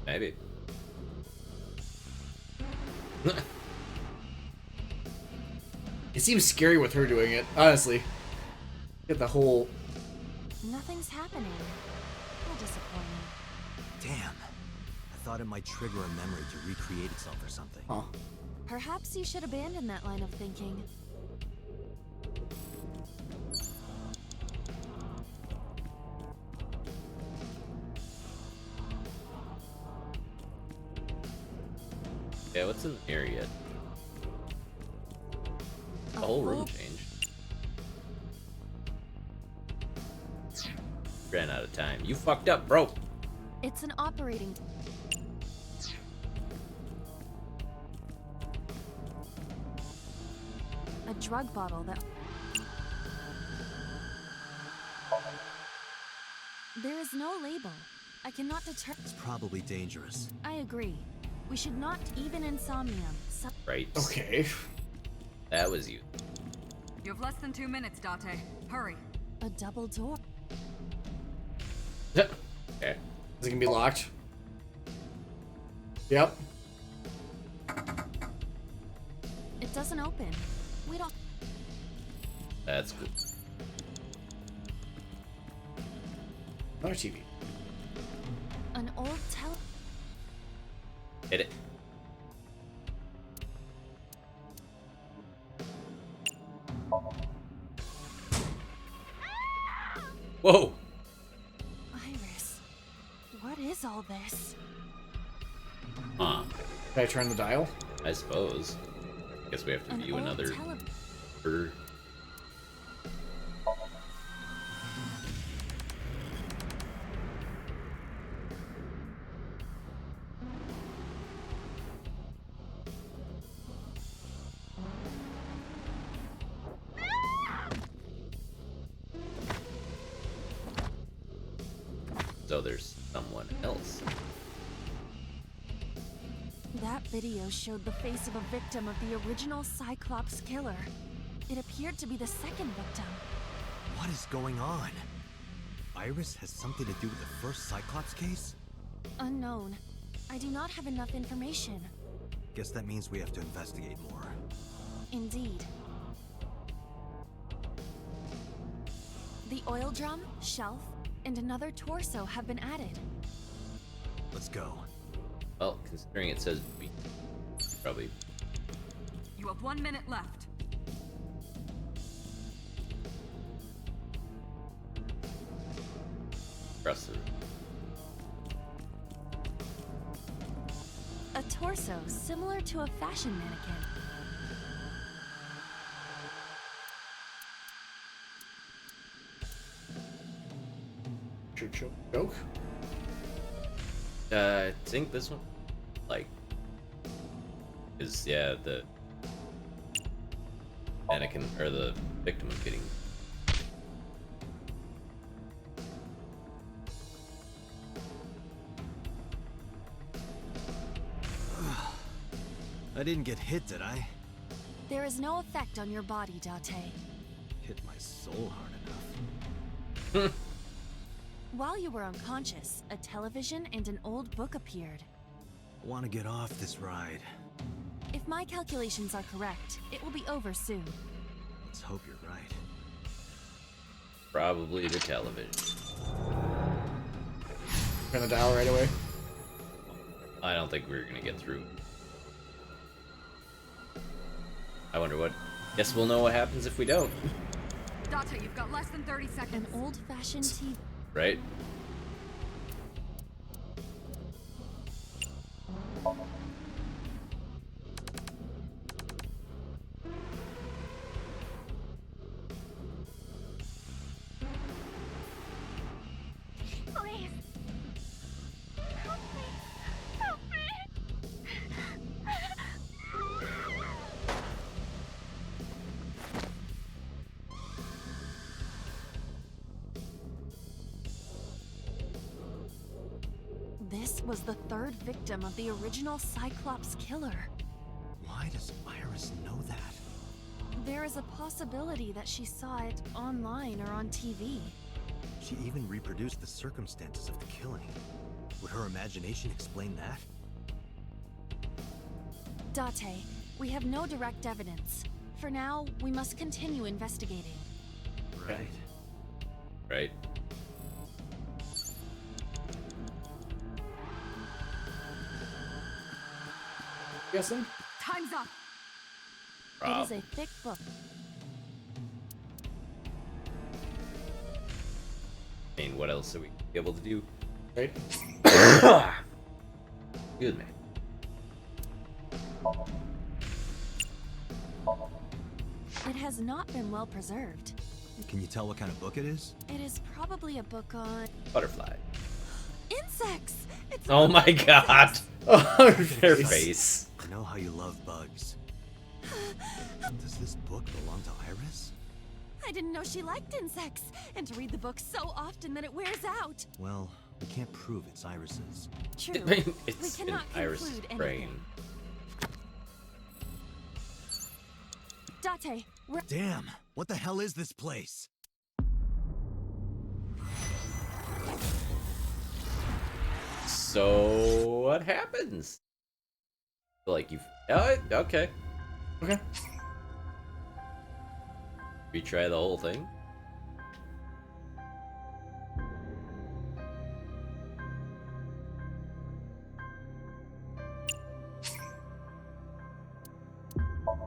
Maybe. It seems scary with her doing it, honestly. Get the whole. Nothing's happening. How disappointing. Damn. I thought it might trigger a memory to recreate itself or something. Huh. Perhaps you should abandon that line of thinking. Yeah, what's in the mirror yet? The whole room changed. Ran out of time. You fucked up, bro. It's an operating. A drug bottle that. There is no label. I cannot deter. It's probably dangerous. I agree. We should not even in Somnium. Right. Okay. That was you. You have less than 2 minutes, Date. Hurry. A double door. Yep. Okay. Is it gonna be locked? Yep. It doesn't open. We don't. That's good. Another TV. An old tele. Hit it. Whoa! Iris. What is all this? Huh. Did I turn the dial? I suppose. Guess we have to An view old another tele. murder. So there's someone else. That video showed the face of a victim of the original Cyclops killer. It appeared to be the second victim. What is going on? Iris has something to do with the first Cyclops case? Unknown. I do not have enough information. Guess that means we have to investigate more. Indeed. The oil drum, shelf, and another torso have been added. Let's go. Well, considering it says B, probably. You have 1 minute left. Impressive. A torso similar to a fashion mannequin. Joke? I think this one, like, Is yeah, the mannequin or the victim is getting. I didn't get hit, did I? There is no effect on your body, Date. Hit my soul hard enough. While you were unconscious, a television and an old book appeared. I want to get off this ride. If my calculations are correct, it will be over soon. Let's hope you're right. Probably the television. Turn the dial right away. I don't think we're gonna get through. I wonder what. Guess we'll know what happens if we don't. Date, you've got less than 30 seconds. An old-fashioned TV. Right? Please. Help me. Help me. This was the third victim of the original Cyclops killer. Why does Iris know that? There is a possibility that she saw it online or on TV. She even reproduced the circumstances of the killing. Would her imagination explain that? Date, we have no direct evidence. For now, we must continue investigating. Right. Right. Guessing? Time's up. It is a thick book. I mean, what else are we able to do? Right? Good man. It has not been well preserved. Can you tell what kind of book it is? It is probably a book on Butterfly. insects. It's Oh my god! Oh, Their face. I know how you love bugs. Does this book belong to Iris? I didn't know she liked insects, and to read the book so often that it wears out. Well, we can't prove it's Iris's. True. It's we an cannot iris conclude brain. anything. Date, we're Damn! What the hell is this place? So what happens? Like you? Oh, okay. Okay. Retry the whole thing.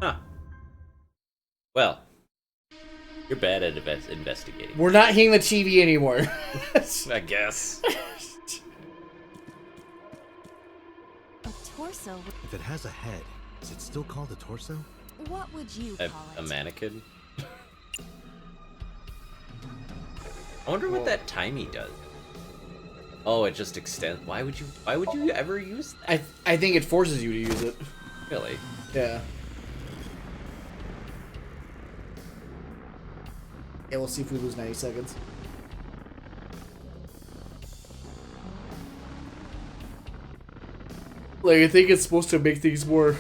Huh. Well, you're bad at investigating. We're not hitting the TV anymore. I guess. a torso. If it has a head, is it still called a torso? What would you A, call a it? mannequin. I wonder what that timey does. Oh, it just extends. Why would you ever use that? I think it forces you to use it. Really? Yeah. Yeah, we'll see if we lose 90 seconds. Like, I think it's supposed to make things more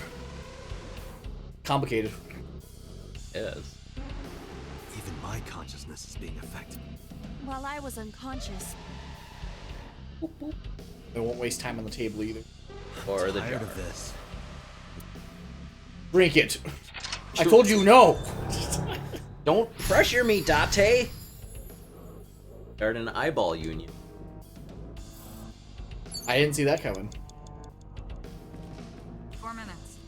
complicated. Yes. Even my consciousness is being affected. While I was unconscious, I won't waste time on the table either. Or the Tired jar. of this. Drink it. I told you no. Don't pressure me, Date. Start an eyeball union. I didn't see that coming. 4 minutes.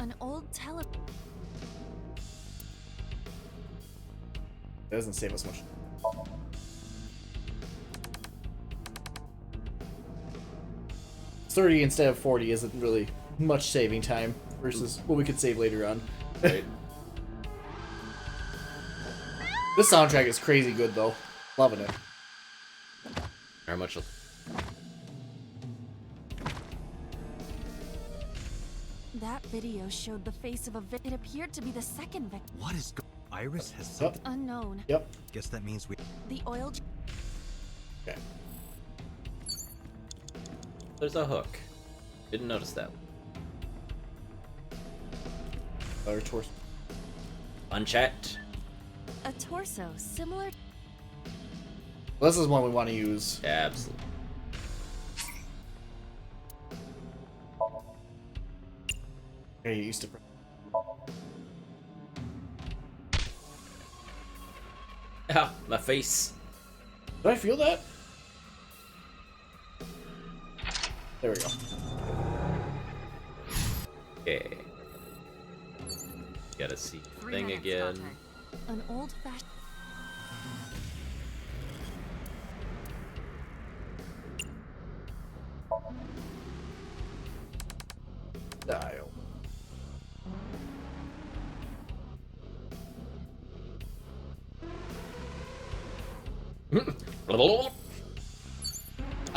an old tele. That doesn't save us much. $30 instead of 40 isn't really much saving time versus what we could save later on. Right? This soundtrack is crazy good though. Loving it. How much? That video showed the face of a victim. It appeared to be the second victim. What is Iris has something. Unknown. Yep. Guess that means we. The oil. Okay. There's a hook. Didn't notice that. Or torso. Unchecked. A torso similar. Well, this is one we want to use. Absolutely. Yeah, you used to. Ah, my face. Did I feel that? There we go. Okay. Gotta see the thing again. An old-fashioned. Dial.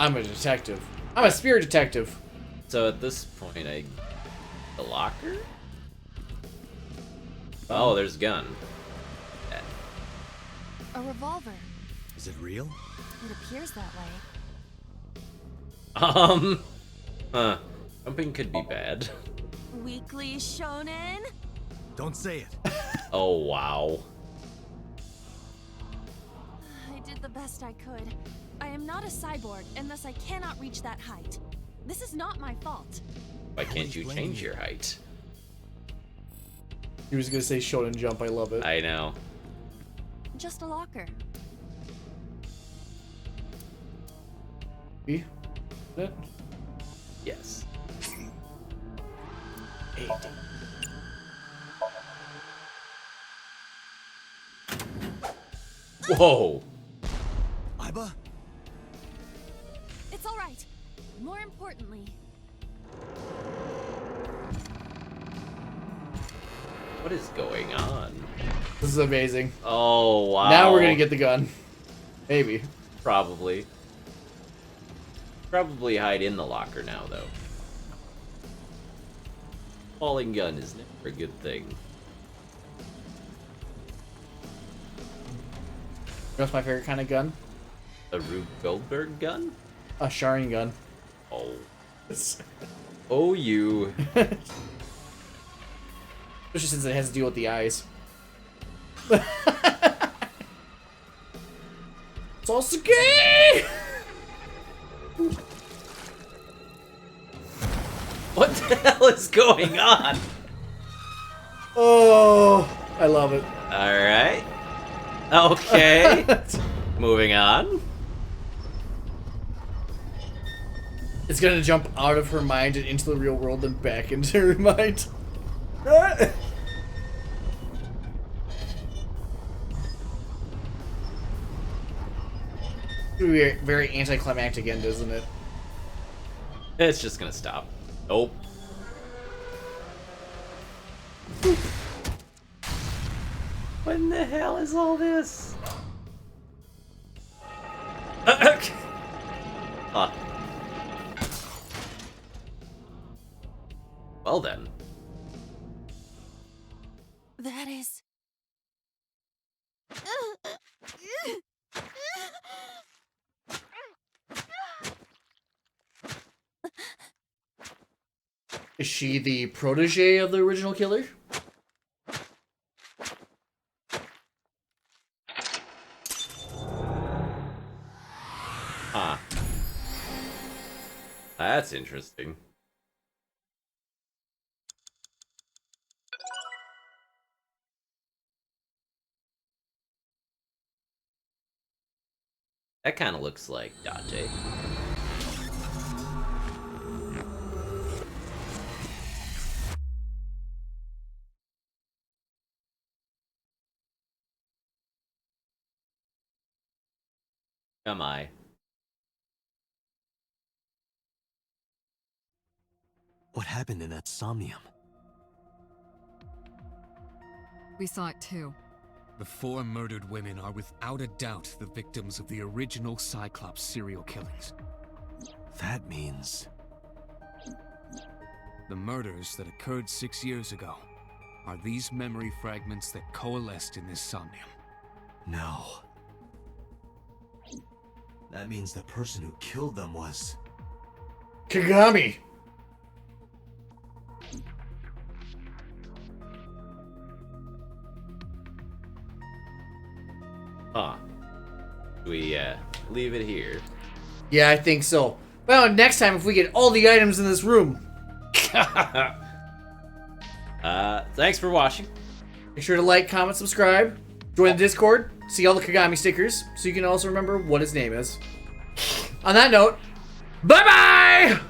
I'm a detective. I'm a spirit detective. So at this point, the locker? Oh, there's a gun. A revolver. Is it real? It appears that way. Jumping could be bad. Weekly Shonen. Don't say it. Oh, wow. I did the best I could. I am not a cyborg, and thus I cannot reach that height. This is not my fault. Why can't you change your height? He was gonna say Shonen Jump. I love it. I know. Just a locker. B? That? Yes. 80. Whoa! Iba? It's all right. More importantly, What is going on? This is amazing. Oh, wow. Now we're gonna get the gun. Maybe. Probably. Probably hide in the locker now, though. Falling gun is never a good thing. That's my favorite kind of gun. A Rube Goldberg gun? A Sharing gun. Oh. Oh, you. Especially since it has to deal with the eyes. Sasuke! What the hell is going on? Oh, I love it. Alright. Okay. Moving on. It's gonna jump out of her mind and into the real world and back into her mind. Very anticlimactic end, isn't it? It's just gonna stop. Nope. What in the hell is all this? Huh. Well then. that is. Is she the protege of the original killer? Huh. That's interesting. That kind of looks like Dante. Am I? What happened in that Somnium? We saw it too. The 4 murdered women are without a doubt the victims of the original Cyclops serial killings. That means... The murders that occurred 6 years ago are these memory fragments that coalesced in this Somnium. No. That means the person who killed them was... Kagami. Huh. Do we leave it here? Yeah, I think so. Well, next time if we get all the items in this room. Thanks for watching. Make sure to like, comment, subscribe, join the Discord, see all the Kagami stickers, so you can also remember what his name is. On that note, bye-bye!